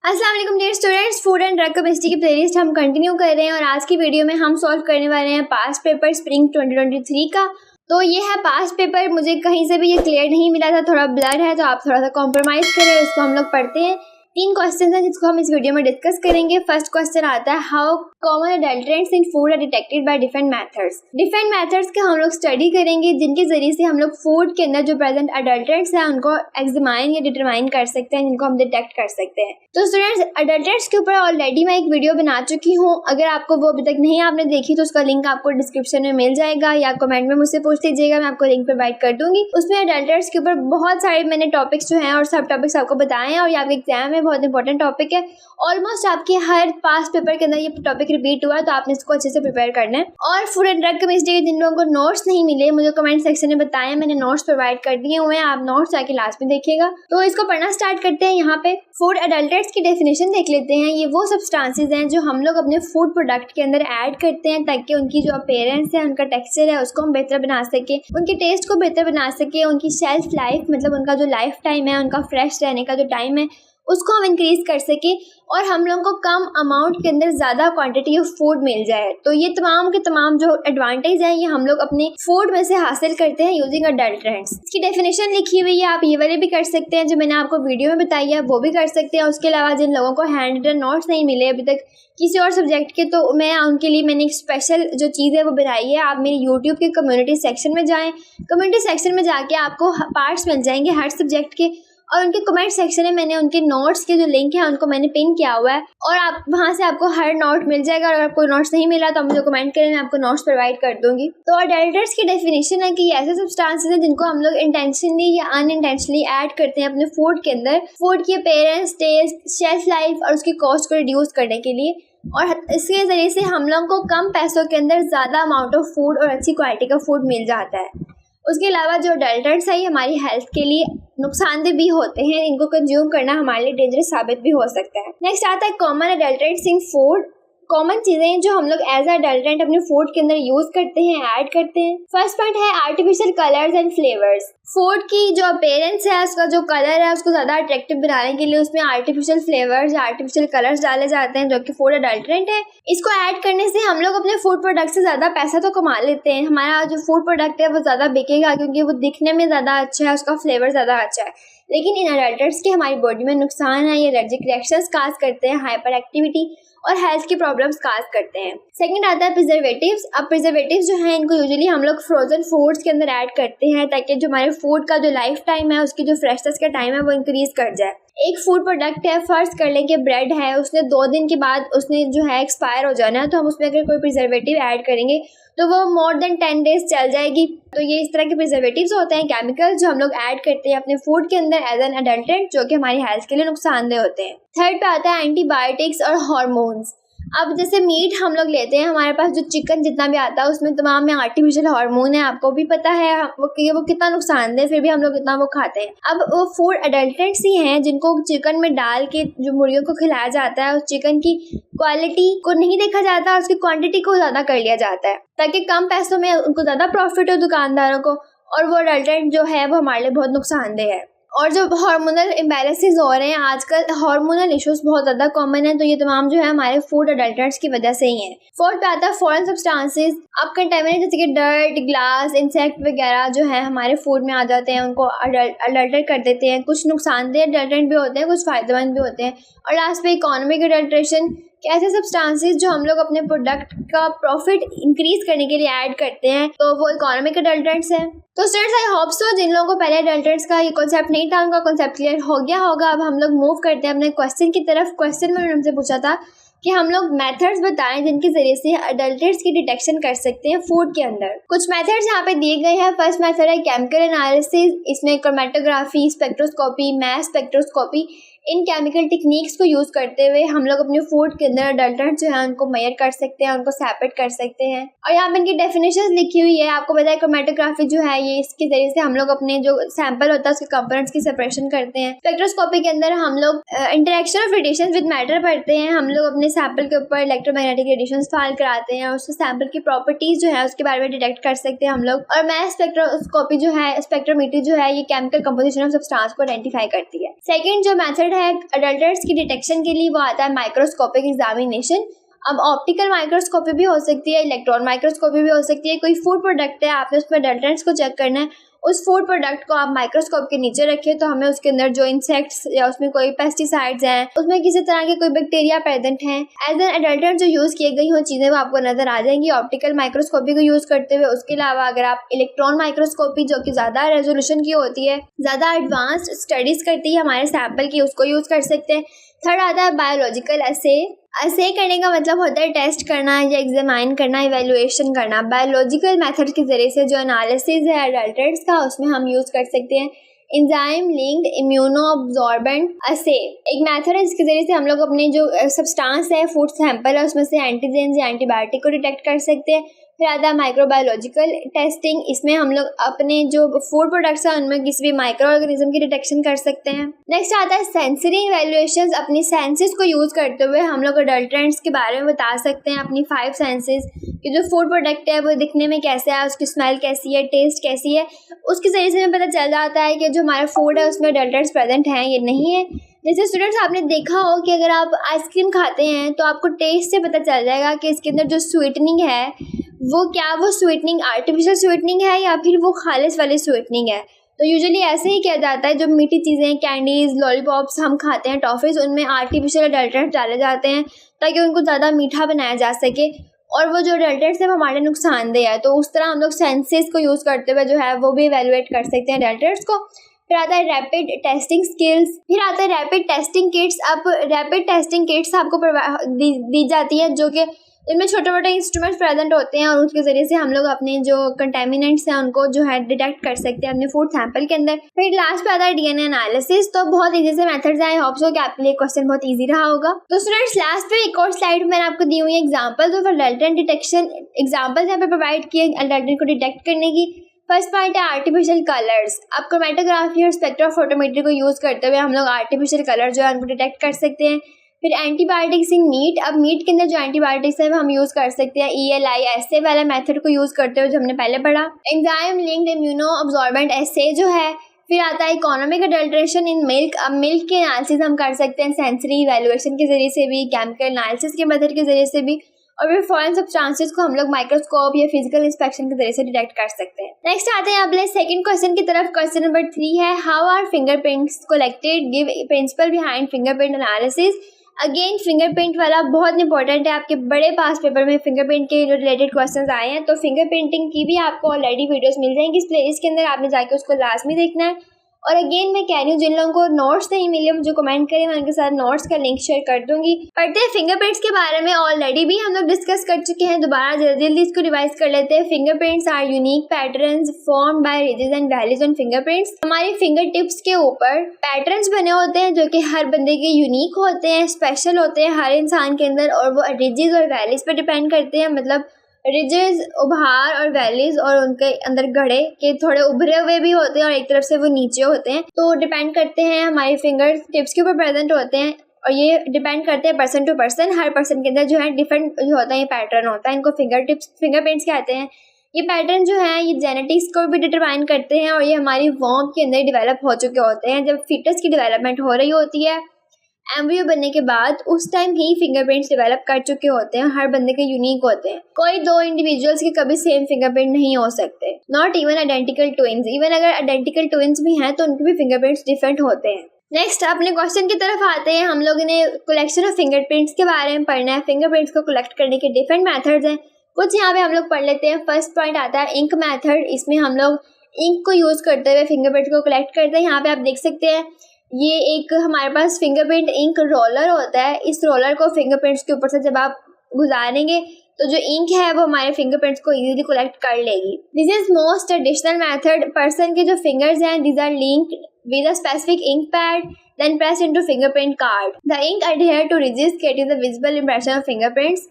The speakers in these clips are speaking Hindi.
अस्सलाम वालेकुम dear students, food and drug chemistry की प्लेलिस्ट हम कंटिन्यू कर रहे हैं और आज की वीडियो में हम सॉल्व करने वाले हैं पास्ट पेपर स्प्रिंग 2023 का। तो ये है पास्ट पेपर, मुझे कहीं से भी ये क्लियर नहीं मिला था, थोड़ा ब्लर है, तो आप थोड़ा सा कॉम्प्रोमाइज़ करें। इसको हम लोग पढ़ते हैं। 3 क्वेश्चन हैं जिसको हम इस वीडियो में डिस्कस करेंगे। फर्स्ट क्वेश्चन आता है, how common adulterants in food are detected by different methods. Different methods के हम लोग स्टडी करेंगे जिनके जरिए से हम लोग फूड के अंदर जो प्रेजेंट अडल्ट्रेंट्स हैं उनको एग्जामाइन या डिटरमाइन कर सकते हैं, जिनको हम डिटेक्ट कर सकते हैं। तो स्टूडेंट्स, अडल्ट्रेंट्स के ऊपर ऑलरेडी मैं एक वीडियो बना चुकी हूँ। अगर आपको वो अभी तक नहीं आपने देखी तो उसका लिंक आपको डिस्क्रिप्शन में मिल जाएगा या कमेंट में मुझसे पूछ लीजिएगा, मैं आपको लिंक प्रोवाइड कर दूंगी। उसमें अडल्ट्रेंट्स के ऊपर बहुत सारे मैंने टॉपिक्स जो हैं और सब टॉपिक्स आपको बताए हैं और ये आपके एग्जाम में बहुत इंपॉर्टेंट टॉपिक है। ऑलमोस्ट आपके हर पास्ट पेपर के अंदर ये टॉपिक रिपीट हुआ है, तो आपने इसको अच्छे से प्रिपेयर करना है। और फूड एंड ड्रग केमिस्ट्री के जिन लोगों को नोट्स नहीं मिले, मुझे कमेंट सेक्शन में बताएं, मैंने नोट्स प्रोवाइड कर दिए हुए हैं, आप नोट्स जाके लास्ट में देखिएगा। तो इसको पढ़ना स्टार्ट करते हैं। यहाँ पे फूड अडल्ट्रेंट्स की डेफिनेशन देख लेते हैं। ये वो सब्सटेंसेस हैं जो हम लोग अपने फूड प्रोडक्ट के अंदर ऐड करते हैं ताकि उनकी जो अपीयरेंस है, उनका टेक्सचर है, उसको हम बेहतर बना सके, उनके टेस्ट को बेहतर बना सके, उनकी शेल्फ लाइफ मतलब उनका जो लाइफ टाइम है, उनका फ्रेश रहने का जो टाइम है उसको हम इंक्रीज कर सके और हम लोगों को कम अमाउंट के अंदर ज़्यादा क्वांटिटी ऑफ फूड मिल जाए। तो ये तमाम के तमाम जो एडवांटेज हैं ये हम लोग अपने फूड में से हासिल करते हैं यूजिंग अडल्ट्रेंट्स। इसकी डेफिनेशन लिखी हुई है, आप ये वाले भी कर सकते हैं जो मैंने आपको वीडियो में बताई है, वो भी कर सकते हैं। उसके अलावा जिन लोगों को हैंड रिटन नोट्स नहीं मिले अभी तक किसी और सब्जेक्ट के, तो मैं उनके लिए मैंने एक स्पेशल जो चीज़ है वो बनाई है। आप मेरे यूट्यूब के कम्युनिटी सेक्शन में जाएँ, कम्युनिटी सेक्शन में जाके आपको पार्ट्स मिल जाएंगे हर सब्जेक्ट के और उनके कमेंट सेक्शन में मैंने उनके नोट्स के जो लिंक है उनको मैंने पिन किया हुआ है और आप वहाँ से आपको हर नोट मिल जाएगा। और अगर आपको नोट्स नहीं मिला तो आप मुझे कमेंट करें, मैं आपको नोट्स प्रोवाइड कर दूंगी। तो अडल्ट्रेंट्स की डेफिनेशन है कि ऐसे सब्सटेंसेस हैं जिनको हम लोग इंटेंशनली या अनइंटेंशनली ऐड करते हैं अपने फूड के अंदर, फूड की अपीयरेंस, टेस्ट, शेल्फ लाइफ और उसकी कॉस्ट को रिड्यूस करने के लिए। और इसके ज़रिए से हम लोगों को कम पैसों के अंदर ज़्यादा अमाउंट ऑफ फूड और अच्छी क्वालिटी का फूड मिल जाता है। उसके अलावा जो अडल्ट्रेंट्स है ये हमारी हेल्थ के लिए नुकसानदेह भी होते हैं, इनको कंज्यूम करना हमारे लिए डेंजरस साबित भी हो सकता है। नेक्स्ट आता है common adulterants in food. Common चीज़ें जो हम लोग एज अडल्ट्रेंट अपने फूड के अंदर यूज़ करते हैं, ऐड करते हैं। फर्स्ट पॉइंट है artificial colours and flavours. Food की जो अपीयरेंस है, उसका जो कलर है, उसको ज़्यादा अट्रैक्टिव बनाने के लिए उसमें आर्टिफिशियल फ्लेवर्स या आर्टिफिशियल कलर्स डाले जाते हैं जो कि फूड अडल्ट्रेंट है। इसको ऐड करने से हम लोग अपने फूड प्रोडक्ट से ज़्यादा पैसा तो कमा लेते हैं, हमारा जो फूड प्रोडक्ट है वो ज़्यादा बिकेगा क्योंकि वो दिखने में ज़्यादा अच्छा है, उसका फ्लेवर ज़्यादा अच्छा है। लेकिन इन अडल्ट्रेंट्स के हमारी बॉडी में नुकसान है, ये एलर्जिक रिएक्शंस काज करते हैं, हाइपर एक्टिविटी और हेल्थ की प्रॉब्लम्स काज करते हैं। सेकंड आता है प्रिजर्वेटिव्स। अब प्रिजर्वेटिव्स जो हैं इनको यूजुअली हम लोग फ्रोजन फूड्स के अंदर ऐड करते हैं ताकि जो हमारे फूड का जो लाइफ टाइम है, उसकी जो फ्रेशनेस का टाइम है वो इंक्रीज कर जाए। एक फूड प्रोडक्ट है, फर्ज कर लें कि ब्रेड है, उसने 2 दिन के बाद उसने जो है एक्सपायर हो जाना है, तो हम उसमें अगर कोई प्रिजर्वेटिव ऐड करेंगे तो वो मोर देन 10 डेज चल जाएगी। तो ये इस तरह के प्रिजर्वेटिव्स होते हैं, केमिकल्स जो हम लोग ऐड करते हैं अपने फूड के अंदर एज एन अडल्ट्रेंट, जो कि हमारी हेल्थ के लिए नुकसानदेह होते हैं। थर्ड पे आता है एंटीबायोटिक्स और हार्मोन्स। अब जैसे मीट हम लोग लेते हैं, हमारे पास जो चिकन जितना भी आता है उसमें तमाम में आर्टिफिशियल हार्मोन है, आपको भी पता है वो कितना नुकसानदेह, फिर भी हम लोग इतना वो खाते हैं। अब वो फूड अडल्ट्रेंट्स ही हैं जिनको चिकन में डाल के जो मुर्गियों को खिलाया जाता है, उस चिकन की क्वालिटी को नहीं देखा जाता, उसकी क्वांटिटी को ज़्यादा कर लिया जाता है ताकि कम पैसों में उनको ज़्यादा प्रॉफिट हो दुकानदारों को, और वो अडल्ट्रेंट जो है वो हमारे लिए बहुत नुकसानदेह है। और जो हार्मोनल इम्बैलेंसेस हो रहे हैं आजकल, हार्मोनल इश्यूज बहुत ज़्यादा कॉमन है, तो ये तमाम जो है हमारे फूड अडल्ट्रेंट्स की वजह से ही हैं। फोर्थ पे आता है फॉरेन सब्सटेंसेस। अब कंटेमिनेट जैसे कि डर्ट, ग्लास, इंसेक्ट वगैरह जो है हमारे फूड में आ जाते हैं, उनको अडल्ट्रेट कर देते हैं। कुछ नुकसानदेह अडल्ट्रेंट भी होते हैं, कुछ फ़ायदेमंद भी होते हैं। और लास्ट पे इकोनॉमिक अडल्ट्रेशन, ऐसे सब्सटेंसेस जो हम लोग अपने प्रोडक्ट का प्रॉफिट इंक्रीज करने के लिए ऐड करते हैं, तो वो इकोनॉमिक अडल्ट्रेंट्स हैं। तो स्टूडेंट्स, आई होप सो जिन लोगों को पहले अडल्ट्रेंट्स का ये कॉन्सेप्ट नहीं था उनका कॉन्सेप्ट क्लियर हो गया होगा। अब हम लोग मूव करते हैं अपने क्वेश्चन की तरफ। क्वेश्चन में उन्होंने हमसे पूछा था कि हम लोग मेथड्स बताएं जिनके जरिए से अडल्ट्रेंट्स की डिटेक्शन कर सकते हैं फूड के अंदर। कुछ मेथड्स यहाँ पे दिए गए हैं। फर्स्ट मेथड है केमिकल एनालिसिस। इसमें क्रोमेटोग्राफी, स्पेक्ट्रोस्कोपी, मैस स्पेक्ट्रोस्कोपी, इन केमिकल टेक्निक्स को यूज़ करते हुए हम लोग अपने फूड के अंदर अडल्ट्रेंट्स जो है उनको मेजर कर सकते हैं, उनको सेपरेट कर सकते हैं। और यहाँ पे इनकी डेफिनेशन लिखी हुई है। आपको पता है क्रोमेटोग्राफी जो है ये इसके जरिए से हम लोग अपने जो सैंपल होता है उसके कंपोनेंट्स की सेपरेशन करते हैं। स्पेक्ट्रोस्कोपी के अंदर हम लोग interaction of radiation with matter पढ़ते हैं। हम लोग अपने सैंपल के ऊपर इलेक्ट्रोमैग्नेटिक रेडिएशन फाइल कराते हैं और उससे सैंपल की प्रॉपर्टीज जो है उसके बारे में डिटेक्ट कर सकते हैं हम लोग। और मैस स्पेक्ट्रोस्कोपी जो है, स्पेक्ट्रोमीटर जो है, ये केमिकल कंपोजिशन ऑफ सब्सटेंस को आइडेंटिफाई करती है। सेकंड जो मेथड है अडल्टर्स की डिटेक्शन के लिए वो आता है माइक्रोस्कोपिक एग्जामिनेशन। अब ऑप्टिकल माइक्रोस्कोपी भी हो सकती है, इलेक्ट्रॉन माइक्रोस्कोपी भी हो सकती है। कोई फूड प्रोडक्ट है, आपने उसमें अडल्टर्स को चेक करना है, उस फूड प्रोडक्ट को आप माइक्रोस्कोप के नीचे रखिए तो हमें उसके अंदर जो इंसेक्ट्स या उसमें कोई पेस्टिसाइड्स हैं, उसमें किसी तरह के कोई बैक्टीरिया प्रेजेंट हैं, एज एन अडल्टर जो यूज़ किए गई हो चीज़ें वो आपको नजर आ जाएंगी ऑप्टिकल माइक्रोस्कोपी को यूज़ करते हुए। उसके अलावा अगर आप इलेक्ट्रॉन माइक्रोस्कोपी जो कि ज़्यादा रेजोल्यूशन की होती है, ज़्यादा एडवांस्ड स्टडीज़ करती है हमारे सैंपल की, उसको यूज़ कर सकते हैं। थर्ड आता है बायोलॉजिकल ऐसे करने का मतलब होता है टेस्ट करना या एग्जामाइन करना, इवेल्युएशन करना। बायोलॉजिकल मेथड के ज़रिए से जो एनालिसिस है अडल्टर्स का उसमें हम यूज़ कर सकते हैं एंजाइम लिंक्ड इम्यूनो अब्जॉर्बेंट असे। एक मेथड है जिसके ज़रिए से हम लोग अपने जो सब्सटेंस है, फूड सैंपल है, उसमें से एंटीजेंस या एंटीबायोटिक को डिटेक्ट कर सकते हैं। फिर आता है माइक्रोबायोलॉजिकल टेस्टिंग, इसमें हम लोग अपने जो फूड प्रोडक्ट्स हैं उनमें किसी भी माइक्रो ऑर्गेनिज्म की डिटेक्शन कर सकते हैं। नेक्स्ट आता है सेंसरी इवैल्यूएशंस, अपनी सेंसेस को यूज़ करते हुए हम लोग अडल्ट्रेंट्स के बारे में बता सकते हैं अपनी 5 सेंसेस कि जो फूड प्रोडक्ट है वो दिखने में कैसा है, उसकी स्मेल कैसी है, टेस्ट कैसी है, उसके ज़रिए से हमें पता चल जाता है कि जो हमारा फूड है उसमें अडल्ट्रेंट्स प्रेजेंट हैं या नहीं है। जैसे स्टूडेंट्स आपने देखा हो कि अगर आप आइसक्रीम खाते हैं तो आपको टेस्ट से पता चल जाएगा कि इसके अंदर जो स्वीटनिंग है वो स्वीटनिंग आर्टिफिशियल स्वीटनिंग है या फिर वो खालिस वाली स्वीटनिंग है। तो यूजुअली ऐसे ही किया जाता है, जो मीठी चीज़ें, कैंडीज़, लॉलीपॉप्स हम खाते हैं, टॉफ़ीज़, उनमें आर्टिफिशियल अडल्ट्रेंट्स डाले जाते हैं ताकि उनको ज़्यादा मीठा बनाया जा सके और वो जो अडल्ट्रेंट्स है वो हमारे नुकसानदेह है। तो उस तरह हम लोग सेंसेस को यूज़ करते हुए जो है वो भी इवेलुएट कर सकते हैं अडल्ट्रेंट्स को। फिर आता है रैपिड टेस्टिंग स्किल्स, फिर आता है रैपिड टेस्टिंग किट्स। अब रैपिड टेस्टिंग किट्स आपको दी जाती है जो कि इनमें छोटे मोटे इंस्ट्रूमेंट्स प्रेजेंट होते हैं और उसके ज़रिए से हम लोग अपने जो कंटेमिनेंट्स हैं उनको जो है डिटेक्ट कर सकते हैं अपने फूड सैंपल के अंदर। फिर लास्ट पे आता है डीएनए एनालिसिस। तो बहुत ईजी से मेथड्स हैं, आई होप सो कि आपके लिए क्वेश्चन बहुत ईजी रहा होगा। तो स्टूडेंट्स लास्ट पे एक और स्लाइड मैंने आपको दी हुई है examples of adulterant detection, examples यहाँ पे प्रोवाइड किए अडल्ट्रेंट को डिटेक्ट करने की। फर्स्ट पॉइंट है आर्टिफिशियल कलर्स। अब क्रोमेटोग्राफी और स्पेक्ट्रोफोटोमेट्री को यूज़ करते हुए हम लोग आर्टिफिशियल कलर जो है उनको डिटेक्ट कर सकते हैं। फिर एंटीबायोटिक्स इन मीट। अब मीट के अंदर जो एंटीबायोटिक्स है वो हम यूज़ कर सकते हैं ELI ऐसे वाला मेथड को यूज़ करते हुए जो हमने पहले पढ़ा। एंजाइम लिंक्ड इम्यूनो अब्जॉर्बेंट ऐसे जो है। फिर आता है इकोनॉमिक अडल्ट्रेशन इन मिल्क। अब मिल्क के एनालिसिस हम कर सकते हैं सेंसरी इवैल्यूएशन के ज़रिए से भी, केमिकल एनालिसिस के मेथड के ज़रिए से भी, और फिर फॉरेन सब्सटेंसेस को हम लोग माइक्रोस्कोप या फिजिकल इंस्पेक्शन के जरिए से डिटेक्ट कर सकते हैं। नेक्स्ट आते हैं अपने सेकंड क्वेश्चन की तरफ। क्वेश्चन नंबर 3 है how are fingerprints collected, give principle behind fingerprint analysis. Again fingerprint वाला बहुत इंपॉर्टेंट है, आपके बड़े पास पेपर में फिंगरप्रिंट के जो रिलेटेड क्वेश्चंस आए हैं। तो फिंगरप्रिंटिंग की भी आपको ऑलरेडी वीडियोस मिल जाएंगी इस प्लेलिस्ट के अंदर, आपने जाके उसको लाजमी देखना है। और अगेन मैं कह रही हूँ जिन लोगों को नोट्स नहीं मिले मुझे कमेंट करें, मैं उनके साथ नोट्स का लिंक शेयर कर दूंगी। पढ़ते हैं फिंगरप्रिंट्स के बारे में, ऑलरेडी भी हम लोग डिस्कस कर चुके हैं, दोबारा जल्दी जल्दी इसको रिवाइज कर लेते हैं। Fingerprints are unique patterns formed by ridges and valleys on fingerprints. हमारे फिंगर टिप्स के ऊपर पैटर्न्स बने होते हैं जो कि हर बंदे के यूनिक होते हैं, स्पेशल होते हैं हर इंसान के अंदर, और वो रिजेस और वैलीज पर डिपेंड करते हैं। मतलब रिजेस उभार और वैलीज और उनके अंदर गड़े के थोड़े उभरे हुए भी होते हैं और एक तरफ से वो नीचे होते हैं, तो डिपेंड करते हैं हमारे फिंगर टिप्स के ऊपर प्रेजेंट होते हैं। और ये डिपेंड करते हैं पर्सन टू पर्सन, हर पर्सन के अंदर जो है डिफरेंट जो होता है ये पैटर्न होता है। इनको फिंगरप्रिंट्स कहते हैं। ये पैटर्न जो है ये जेनेटिक्स को भी डिटरमाइन करते हैं और ये हमारी वॉर्म के अंदर डेवलप हो चुके होते हैं। जब फीटस की डेवलपमेंट हो रही होती है एम्ब्रियो बनने के बाद, उस टाइम ही फिंगरप्रिंट्स डेवलप कर चुके होते हैं। हर बंदे के यूनिक होते हैं, कोई दो इंडिविजुअल्स के कभी सेम फिंगरप्रिंट नहीं हो सकते, not even identical twins. Even अगर आइडेंटिकल ट्विंस भी हैं तो उनके भी फिंगरप्रिंट्स डिफरेंट होते हैं। नेक्स्ट अपने क्वेश्चन की तरफ आते हैं। हम लोगों ने कलेक्शन ऑफ फिंगरप्रिंट्स के बारे में पढ़ना है। फिंगरप्रिंट्स को कलेक्ट करने के डिफरेंट मेथड्स हैं, कुछ यहाँ पे हम लोग पढ़ लेते हैं। फर्स्ट पॉइंट आता है इंक मेथड। इसमें हम लोग इंक को यूज़ करते हुए फिंगरप्रिंट को कलेक्ट करते हैं। यहाँ पे आप देख सकते हैं ये एक हमारे पास फिंगरप्रिंट इंक रोलर होता है। इस रोलर को फिंगरप्रिंट्स के ऊपर से जब आप गुजारेंगे तो जो इंक है वो हमारे फिंगरप्रिंट्स को इजीली कलेक्ट कर लेगी। This is most traditional method. Person के जो फिंगर्स हैं these are linked with a specific ink pad then press into fingerprint card. The ink adhere to resist getting the visible impression of fingerprints।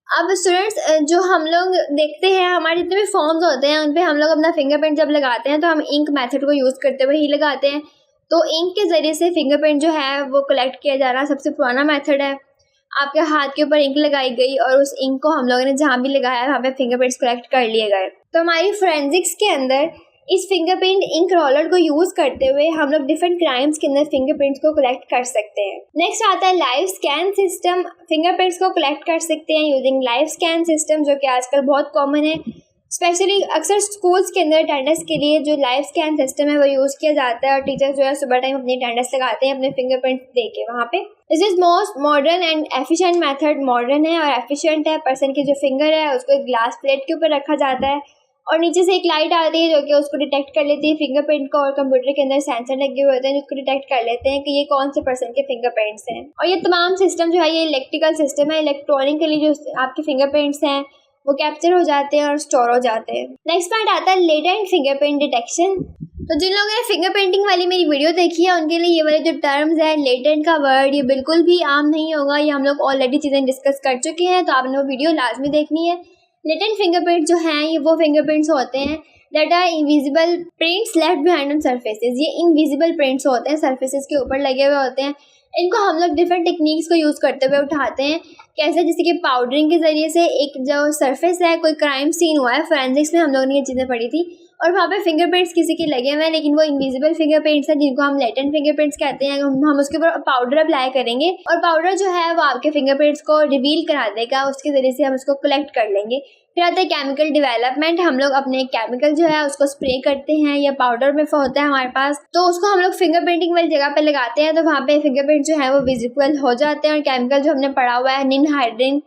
अब स्टूडेंट्स जो हम लोग देखते हैं हमारे जितने भी फॉर्म्स होते हैं उन पे हम लोग अपना फिंगरप्रिंट जब लगाते हैं तो हम इंक मेथड को यूज़ करते हुए ही लगाते हैं। तो इंक के ज़रिए से फिंगरप्रिंट जो है वो कलेक्ट किया जाना सबसे पुराना मेथड है। आपके हाथ के ऊपर इंक लगाई गई और उस इंक को हम लोगों ने जहाँ भी लगाया वहाँ पे फिंगरप्रिंट्स कलेक्ट कर लिए गए। तो हमारी फोरेंसिक्स के अंदर इस फिंगरप्रिंट इंक रोलर को यूज करते हुए हम लोग डिफरेंट क्राइम्स के अंदर फिंगरप्रिंट्स को कलेक्ट कर सकते हैं। नेक्स्ट आता है लाइव स्कैन सिस्टम। फिंगरप्रिंट्स को कलेक्ट कर सकते हैं यूजिंग लाइव स्कैन सिस्टम, जो कि आजकल बहुत कॉमन है। स्पेशली अक्सर स्कूल्स के अंदर अटेंडेंस के लिए जो लाइव स्कैन सिस्टम है वो यूज़ किया जाता है और टीचर्स जो है सुबह टाइम अपनी अटेंडेंस लगाते हैं अपने फिंगरप्रिंट दे के वहाँ पे। This is most modern and efficient method. Modern है और एफिशिएंट है। पर्सन की जो फिंगर है उसको एक ग्लास प्लेट के ऊपर रखा जाता है और नीचे से एक लाइट आती है जो कि उसको डिटेक्ट कर लेती है फिंगरप्रिंट को, और कंप्यूटर के अंदर सेंसर लगे हुए होते हैं जिसको डिटेक्ट कर लेते हैं कि ये कौन से पर्सन के फिंगरप्रिंट्स हैं। और ये तमाम सिस्टम जो है ये इलेक्ट्रिकल सिस्टम है। इलेक्ट्रॉनिकली जो आपके फिंगरप्रिंट्स हैं वो कैप्चर हो जाते हैं और स्टोर हो जाते हैं। नेक्स्ट पॉइंट आता है लेटेंट फिंगरप्रिंट डिटेक्शन। तो जिन लोगों ने फिंगरप्रिंटिंग वाली मेरी वीडियो देखी है उनके लिए ये वाले जो टर्म्स है लेटेंट का वर्ड ये बिल्कुल भी आम नहीं होगा। ये हम लोग ऑलरेडी चीज़ें डिस्कस कर चुके हैं, तो आपने वो वीडियो लाजमी देखनी है। लेटेंट फिंगरप्रिंट जो हैं ये वो फिंगरप्रिंट्स होते हैं that are invisible prints left behind on surfaces. ये इनविजिबल प्रिंट्स होते हैं, सर्फेसेस के ऊपर लगे हुए होते हैं। इनको हम लोग डिफरेंट टेक्निक्स को यूज़ करते हुए उठाते हैं। कैसे? जैसे कि पाउडरिंग के ज़रिए से एक जो सरफेस है, कोई क्राइम सीन हुआ है, फोरेंसिक्स में हम लोगों ने ये चीज़ें पढ़ी थी, और वहाँ पे फिंगरप्रिंट्स किसी के लगे हुए हैं लेकिन वो इनविजिबल फिंगरप्रिंट्स हैं जिनको हम लेटेंट फिंगरप्रिंट्स कहते हैं। हम उसके ऊपर पाउडर अप्लाई करेंगे और पाउडर जो है वो आपके फिंगरप्रिंट्स को रिवील करा देगा, उसके ज़रिए से हम उसको कलेक्ट कर लेंगे। फिर आता है केमिकल डेवलपमेंट। हम लोग अपने केमिकल जो है उसको स्प्रे करते हैं या पाउडर में होता है हमारे पास, तो उसको हम लोग फिंगरप्रिंटिंग वाली जगह पे लगाते हैं, तो वहाँ पे फिंगरप्रिंट जो है वो विजिबल हो जाते हैं। और केमिकल जो हमने पढ़ा हुआ है निनहाइड्रिन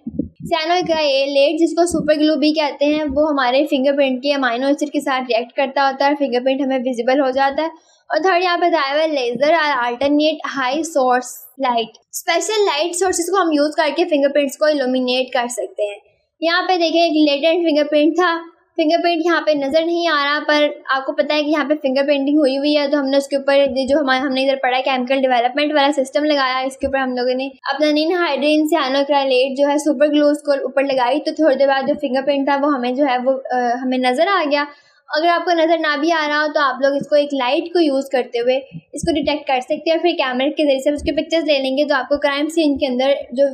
साइनोक्राइलेट, जिसको सुपर ग्लू भी कहते हैं, वो हमारे फिंगरप्रिंट के अमाइनो एसिड के साथ रिएक्ट करता होता है और फिंगरप्रिंट हमें विजिबल हो जाता है। और थर्ड यहाँ पे बताया हुआ है laser alternate high source light. Special light sources को हम यूज़ करके फिंगरप्रिंट्स को इल्यूमिनेट कर सकते हैं। यहाँ पे देखें एक लेटेंट फिंगरप्रिंट था। फिंगरप्रिंट यहाँ पे नज़र नहीं आ रहा पर आपको पता है कि यहाँ पे फिंगरप्रिंटिंग हुई हुई है, तो हमने उसके ऊपर जो हमने इधर पढ़ा है केमिकल डेवलपमेंट वाला सिस्टम लगाया। इसके ऊपर हम लोगों ने अपना निनहाइड्रिन साइनोक्राइलेट जो है सुपर ग्लू उसको ऊपर लगाई, तो थोड़ी देर बाद जो फिंगरप्रिंट था वो हमें जो है वो हमें नज़र आ गया। अगर आपको नज़र ना भी आ रहा हो तो आप लोग इसको एक लाइट को यूज़ करते हुए इसको डिटेक्ट कर सकते हैं और फिर कैमरे के जरिए से उसके पिक्चर्स ले लेंगे, तो आपको क्राइम सीन के अंदर जो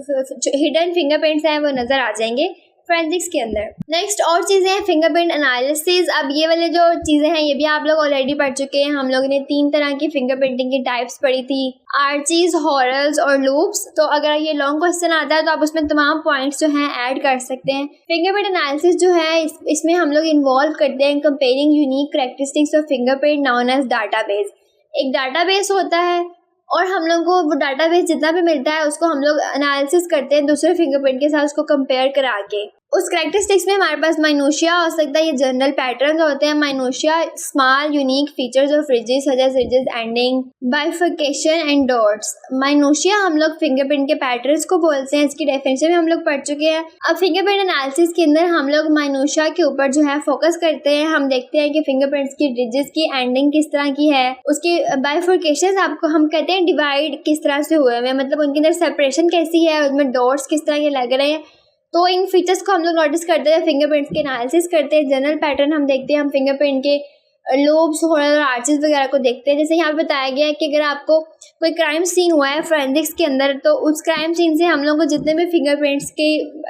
हिडन फिंगरप्रिंट्स हैं वो नज़र आ जाएंगे फोरेंसिक्स के अंदर। नेक्स्ट और चीज़ें हैं फिंगरप्रिंट एनालिसिस। अब ये वाले जो चीज़ें हैं ये भी आप लोग ऑलरेडी पढ़ चुके हैं। हम लोगों ने 3 तरह की फिंगरप्रिंटिंग की टाइप्स पढ़ी थी, आर्चीज, हॉरल्स और लूप्स। तो अगर ये लॉन्ग क्वेश्चन आता है तो आप उसमें तमाम पॉइंट्स जो हैं ऐड कर सकते हैं। फिंगरप्रिंट एनालिसिस जो है इसमें हम लोग इन्वॉल्व करते हैं comparing unique characteristics of fingerprint known as database. एक डाटाबेस होता है और हम लोग को वो डाटाबेस जितना भी मिलता है उसको हम लोग एनालिसिस करते हैं दूसरे फिंगरप्रिंट के साथ, उसको कंपेयर करा के। उस कैरेक्टरिस्टिक्स में हमारे पास माइनूशिया हो सकता है, ये जनरल पैटर्न होते हैं। Minutiae small unique features of ridges such as ridges ending, bifurcation and dots. Minutiae हम लोग फिंगरप्रिंट के पैटर्न्स को बोलते हैं। इसकी डेफिनेशन में हम लोग पढ़ चुके हैं। अब फिंगरप्रिंट एनालिसिस के अंदर हम लोग माइनूशिया के ऊपर जो है फोकस करते हैं। हम देखते हैं कि फिंगरप्रिंट्स की रिजेस की एंडिंग किस तरह की है, उसकी बाइफर्केशन आपको हम कहते हैं डिवाइड किस तरह से हुए हैं, मतलब उनके अंदर सेपरेशन कैसी है, उसमें डॉट्स किस तरह के लग रहे हैं। तो इन फीचर्स को हम लोग नोटिस करते हैं, फिंगरप्रिंट्स के एनालिसिस करते हैं। जनरल पैटर्न हम देखते हैं, हम फिंगरप्रिंट के लोब्स, हॉरल और आर्चेस वगैरह को देखते हैं। जैसे यहाँ पे बताया गया है कि अगर आपको कोई क्राइम सीन हुआ है फोरेंसिक्स के अंदर, तो उस क्राइम सीन से हम लोग को जितने भी फिंगरप्रिंट्स की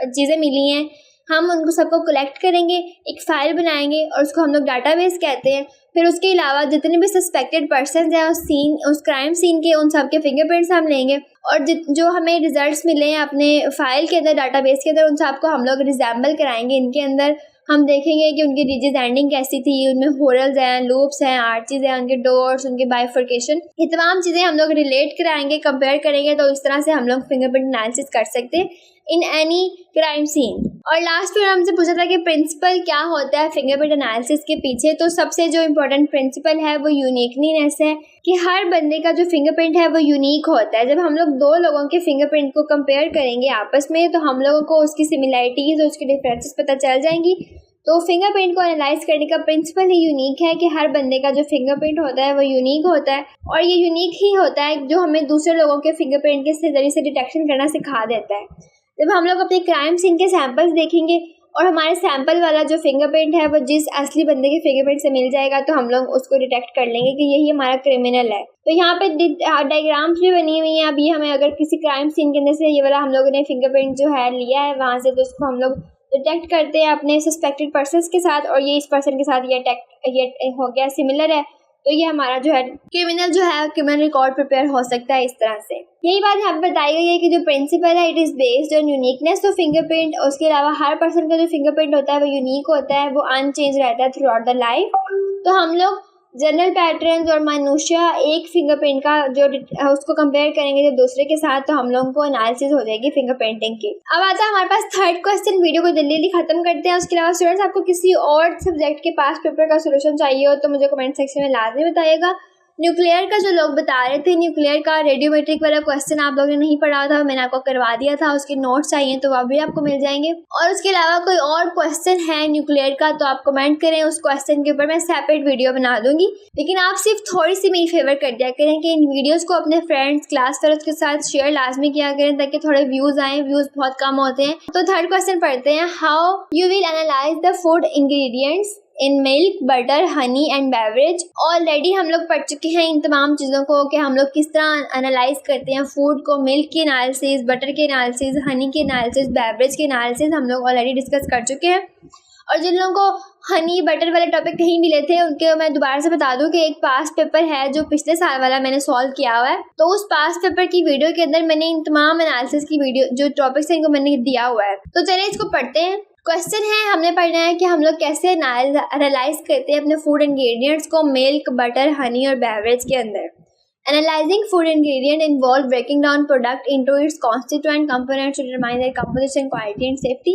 चीज़ें मिली हैं हम उनको सबको कलेक्ट करेंगे, एक फ़ाइल बनाएंगे और उसको हम लोग डाटाबेस कहते हैं। फिर उसके अलावा जितने भी सस्पेक्टेड पर्सन हैं उस क्राइम सीन के, उन सब के फिंगरप्रिंट्स हम लेंगे और जो हमें रिजल्ट्स मिले हैं अपने फाइल के अंदर, डाटाबेस के अंदर, उन सबको हम लोग रिजेंबल कराएंगे। इनके अंदर हम देखेंगे कि उनकी रिजेस एंडिंग कैसी थी, उनमें हॉरल्स हैं, लूप्स हैं, आर्चीज हैं, उनके डॉट्स, उनके बाइफर्केशन, ये तमाम चीज़ें हम लोग रिलेट कराएंगे, कंपेयर करेंगे। तो इस तरह से हम लोग फिंगरप्रिंट एनालिसिस कर सकते हैं इन एनी क्राइम सीन। और लास्ट में हमसे पूछा था कि प्रिंसिपल क्या होता है फिंगरप्रिंट एनालिसिस के पीछे, तो सबसे जो इम्पोर्टेंट प्रिंसिपल है वो यूनिकनेस है कि हर बंदे का जो फिंगरप्रिंट है वो यूनिक होता है। जब हम लोग 2 लोगों के फिंगरप्रिंट को कंपेयर करेंगे आपस में तो हम लोगों को उसकी सिमिलैरिटीज़ और उसकी डिफरेंसेस पता चल जाएंगी। तो फिंगरप्रिंट को एनालाइज करने का प्रिंसिपल ही यूनिक है कि हर बंदे का जो फिंगरप्रिंट होता है वो यूनिक होता है और ये यूनिक ही होता है जो हमें दूसरे लोगों के फिंगरप्रिंट के जरिए से डिटेक्शन करना सिखा देता है। जब हम लोग अपने क्राइम सीन के सैंपल्स देखेंगे और हमारे सैंपल वाला जो फिंगरप्रिंट है वो जिस असली बंदे के फिंगरप्रिंट से मिल जाएगा तो हम लोग उसको डिटेक्ट कर लेंगे कि यही हमारा क्रिमिनल है। तो यहाँ पे डायग्राम्स भी बनी हुई हैं। अभी हमें अगर किसी क्राइम सीन के अंदर से ये वाला हम लोगों ने फिंगरप्रिंट जो है लिया है वहाँ से, तो उसको हम लोग डिटेक्ट करते हैं अपने सस्पेक्टेड पर्सन्स के साथ, और ये इस पर्सन के साथ ये हो गया सिमिलर है, तो ये हमारा जो है क्रिमिनल रिकॉर्ड प्रिपेयर हो सकता है इस तरह से। यही बात यहाँ पे बताई गई है कि जो प्रिंसिपल है it is based on uniqueness of fingerprint. उसके अलावा हर पर्सन का जो फिंगरप्रिंट होता है वो यूनिक होता है, वो अनचेंज रहता है थ्रू आउट द लाइफ। तो हम लोग जनरल पैटर्न्स और माइन्यूशिया एक फिंगरप्रिंट का जो उसको कंपेयर करेंगे जो दूसरे के साथ, तो हम लोगों को एनालिसिस हो जाएगी फिंगरप्रिंटिंग की। अब आता है हमारे पास थर्ड क्वेश्चन। वीडियो को जल्दी खत्म करते हैं। उसके अलावा स्टूडेंट्स, आपको किसी और सब्जेक्ट के पास पेपर का सोल्यूशन चाहिए हो तो मुझे कमेंट सेक्शन में लाजमी बताइएगा। न्यूक्लियर का जो लोग बता रहे थे, न्यूक्लियर का रेडियोमेट्रिक वाला क्वेश्चन आप लोगों ने नहीं पढ़ा था, मैंने आपको करवा दिया था, उसके नोट्स चाहिए तो वह भी आपको मिल जाएंगे। और उसके अलावा कोई और क्वेश्चन है न्यूक्लियर का तो आप कमेंट करें, उस क्वेश्चन के ऊपर मैं सेपरेट वीडियो बना दूंगी। लेकिन आप सिर्फ थोड़ी सी मेरी फेवर कर दिया करें कि इन वीडियोज़ को अपने फ्रेंड्स, क्लास फेलोज के साथ शेयर लाजमी किया करें ताकि थोड़े व्यूज़ आएँ। व्यूज़ बहुत कम होते हैं। तो थर्ड क्वेश्चन पढ़ते हैं। How you will analyse the food ingredients in milk, butter, honey and beverage. Already हम लोग पढ़ चुके हैं इन तमाम चीज़ों को कि हम लोग किस तरह एनालाइज करते हैं फूड को। मिल्क की एनालिसिस, बटर की एनालिसिस, हनी की एनालिसिस, बेवरेज की एनालिसिस हम लोग ऑलरेडी डिस्कस कर चुके हैं। और जिन लोगों को हनी बटर वाले टॉपिक नहीं मिले थे उनके मैं दोबारा से बता दूं कि एक पास पेपर है जो पिछले साल वाला मैंने सॉल्व किया हुआ है। तो उस पास पेपर की वीडियो के अंदर मैंने इन तमाम एनालिसिस की वीडियो जो टॉपिक्स हैं इनको मैंने दिया हुआ है। तो चलिए इसको पढ़ते हैं। क्वेश्चन है, हमने पढ़ना है कि हम लोग कैसे एनालाइज करते हैं अपने फूड इंग्रेडिएंट्स को मिल्क, बटर, हनी और बेवरेज के अंदर। Analysing food ingredient involve breaking down product into its constituent components to determine their composition, quality and safety.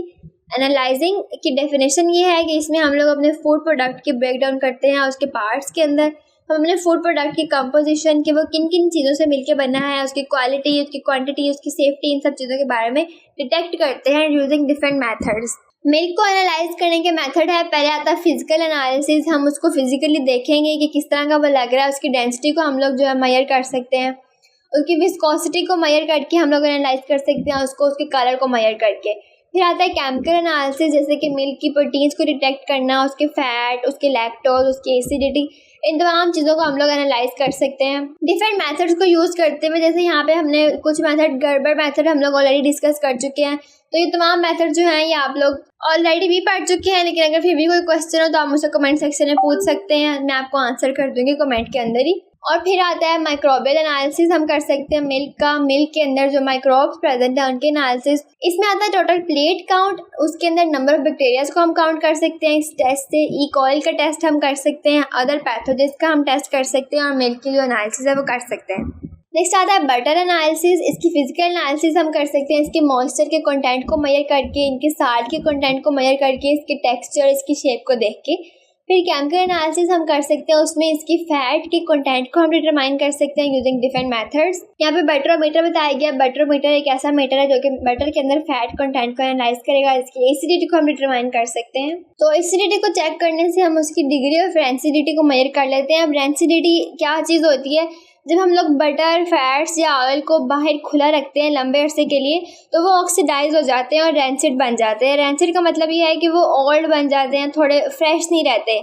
Analysing की डेफिनेशन ये है कि इसमें हम लोग अपने फूड प्रोडक्ट के ब्रेक डाउन करते हैं उसके पार्ट्स के अंदर। हम अपने फूड प्रोडक्ट की कंपोजिशन कि वो किन किन चीज़ों से मिलकर बना है, उसकी क्वालिटी, उसकी क्वांटिटी, उसकी सेफ्टी, इन सब चीज़ों के बारे में डिटेक्ट करते हैं यूजिंग डिफरेंट मेथड्स। मिल्क को एनालाइज करने के मेथड है, पहले आता है फिजिकल एनालिसिस। हम उसको फिजिकली देखेंगे कि किस तरह का वो लग रहा है, उसकी डेंसिटी को हम लोग जो है मेजर कर सकते हैं, उसकी विस्कोसिटी को मेजर करके हम लोग एनालाइज कर सकते हैं उसको, उसके कलर को मेजर करके। फिर आता है केमिकल एनालिसिस, जैसे कि मिल्क की प्रोटीन्स को डिटेक्ट करना, उसके फैट, उसके लैक्टोज, उसकी एसिडिटी, इन तमाम चीज़ों को हम लोग एनालाइज कर सकते हैं डिफरेंट मेथड्स को यूज़ करते हुए। जैसे यहाँ पे हमने कुछ मेथड, गड़बड़ मेथड हम लोग ऑलरेडी डिस्कस कर चुके हैं। तो ये तमाम मेथड जो हैं ये आप लोग ऑलरेडी भी पढ़ चुके हैं, लेकिन अगर फिर भी कोई क्वेश्चन हो तो आप मुझसे कमेंट सेक्शन में पूछ सकते हैं, मैं आपको आंसर कर दूँगी कमेंट के अंदर ही। और फिर आता है माइक्रोबियल एनालिसिस, हम कर सकते हैं मिल्क का, मिल्क के अंदर जो माइक्रोब्स प्रेजेंट है उनके एनालिसिस। इसमें आता है टोटल प्लेट काउंट, उसके अंदर नंबर ऑफ बैक्टीरियाज को हम काउंट कर सकते हैं इस टेस्ट से। ई कॉइल का टेस्ट हम कर सकते हैं, अदर पैथोजेंस का हम टेस्ट कर सकते हैं, और मिल्क की जो एनालिसिस है वो कर सकते हैं। नेक्स्ट आता है बटर एनालिसिस। इसकी फिजिकल एनालिसिस हम कर सकते हैं इसके मॉइस्चर के कंटेंट को मेजर करके, इनके साल्ट के कंटेंट को मेजर करके, इसके टेक्सचर, इसकी शेप को देख के। फिर केमिकल एनालिसिस हम कर सकते हैं, उसमें इसकी फैट के कंटेंट को हम डिटरमाइन कर सकते हैं यूजिंग डिफरेंट मेथड्स। यहाँ पे बटरोमीटर बताया गया। बटरोमीटर एक ऐसा मीटर है जो कि बटर के अंदर फैट कंटेंट को एनालाइज करेगा। इसकी एसिडिटी को हम डिटरमाइन कर सकते हैं। तो एसिडिटी को चेक करने से हम उसकी डिग्री ऑफ रेंसिडिटी को मेजर कर लेते हैं। अब रेंसिडिटी क्या चीज़ होती है? जब हम लोग बटर, फैट्स या ऑयल को बाहर खुला रखते हैं लंबे अरसे के लिए तो वो ऑक्सीडाइज हो जाते हैं और रेंसिड बन जाते हैं। रेंसिड का मतलब ये है कि वो ओल्ड बन जाते हैं, थोड़े फ्रेश नहीं रहते,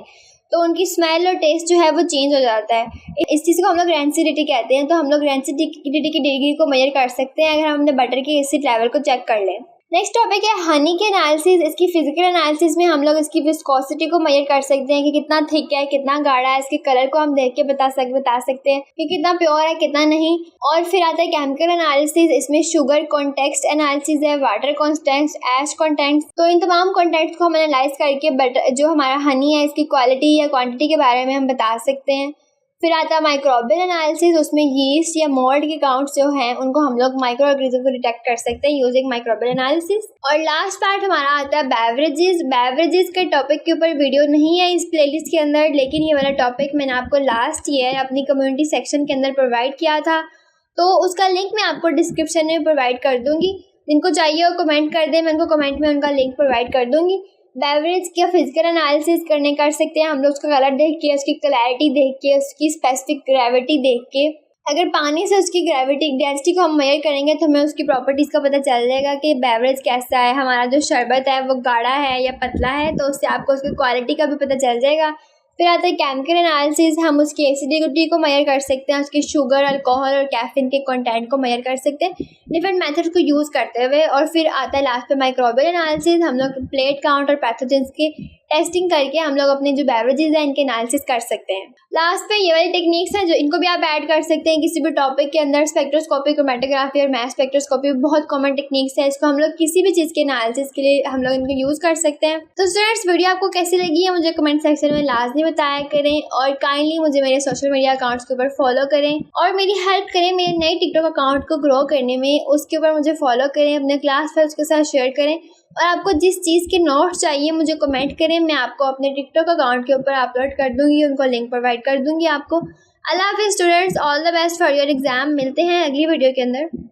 तो उनकी स्मेल और टेस्ट जो है वो चेंज हो जाता है। इस चीज़ को हम लोग रेंसिडिटी कहते हैं। तो हम लोग रेंसिडिटी की डिग्री को मेजर कर सकते हैं अगर हम अपने बटर के एसिड लेवल को चेक कर लें। नेक्स्ट टॉपिक है हनी के एनालिसिस। इसकी फिजिकल एनालिसिस में हम लोग इसकी विस्कोसिटी को मेजर कर सकते हैं कि कितना थिक है, कितना गाढ़ा है। इसके कलर को हम देख के बता सकते हैं कि कितना प्योर है, कितना नहीं। और फिर आता है केमिकल एनालिसिस। इसमें शुगर कॉन्टेक्स्ट एनालिसिस है, वाटर कॉन्टेक्स्ट, ऐश कॉन्टेक्स्ट। तो इन तमाम कॉन्टेक्स्ट को हम एनालाइज करके बटर जो हमारा हनी है इसकी क्वालिटी या क्वांटिटी के बारे में हम बता सकते हैं। फिर आता है माइक्रोबियल एनालिसिस। उसमें यीस्ट या मोल्ड के काउंट्स जो हैं उनको हम लोग माइक्रो ऑर्गेनिज्म को डिटेक्ट कर सकते हैं यूजिंग माइक्रोबियल एनालिसिस। और लास्ट पार्ट हमारा आता है बेवरेजेस। बेवरेजेस के टॉपिक के ऊपर वीडियो नहीं है इस प्लेलिस्ट के अंदर, लेकिन ये वाला टॉपिक मैंने आपको लास्ट ईयर अपनी कम्युनिटी सेक्शन के अंदर प्रोवाइड किया था, तो उसका लिंक मैं आपको डिस्क्रिप्शन में प्रोवाइड कर दूँगी। जिनको चाहिए वो कमेंट कर दें, मैं उनको कमेंट में उनका लिंक प्रोवाइड कर दूँगी। बेवरेज का फिजिकल एनालिसिस करने कर सकते हैं हम लोग उसका कलर देख के, उसकी क्लैरिटी देख के, उसकी स्पेसिफिक ग्रेविटी देख के। अगर पानी से उसकी ग्रेविटी डेंसिटी को हम मेजर करेंगे तो हमें उसकी प्रॉपर्टीज़ का पता चल जाएगा कि बेवरेज कैसा है। हमारा जो शरबत है वो गाढ़ा है या पतला है, तो उससे आपको उसकी क्वालिटी का भी पता चल जाएगा फिर आता है केमिकल एनालिसिस, हम उसकी एसिडिटी को मेजर कर सकते हैं, उसकी शुगर, अल्कोहल और कैफीन के कंटेंट को मेजर कर सकते हैं डिफरेंट मेथड्स को यूज़ करते हुए। और फिर आता है लास्ट पे माइक्रोबियल एनालिसिस, हम लोग प्लेट काउंट और पैथोजेंस की टेस्टिंग करके हम लोग अपने जो बेवरेजेस हैं इनके एनालिसिस कर सकते हैं। लास्ट पे ये वाली टेक्निक्स हैं जो इनको भी आप ऐड कर सकते हैं किसी भी टॉपिक के अंदर। स्पेक्ट्रोस्कोपी, क्रोमेटोग्राफी और मैस स्पेक्ट्रोस्कोपी बहुत कॉमन टेक्निक्स है, इसको हम लोग किसी भी चीज़ के एनालिसिस के लिए हम लोग इनको यूज़ कर सकते हैं। तो स्टूडेंट्स, वीडियो आपको कैसी लगी है मुझे कमेंट सेक्शन में लाजमी बताया करें और काइंडली मुझे मेरे सोशल मीडिया अकाउंट्स के ऊपर फॉलो करें और मेरी हेल्प करें मेरे नए टिकटॉक अकाउंट को ग्रो करने में। उसके ऊपर मुझे फॉलो करें, अपने क्लास फ्रेंड्स के साथ शेयर करें और आपको जिस चीज़ के नोट्स चाहिए मुझे कमेंट करें, मैं आपको अपने टिकटॉक अकाउंट के ऊपर अपलोड कर दूंगी, उनको लिंक प्रोवाइड कर दूंगी आपको। अल्लाह हाफिज़ students, all the best for your exam. मिलते हैं अगली वीडियो के अंदर।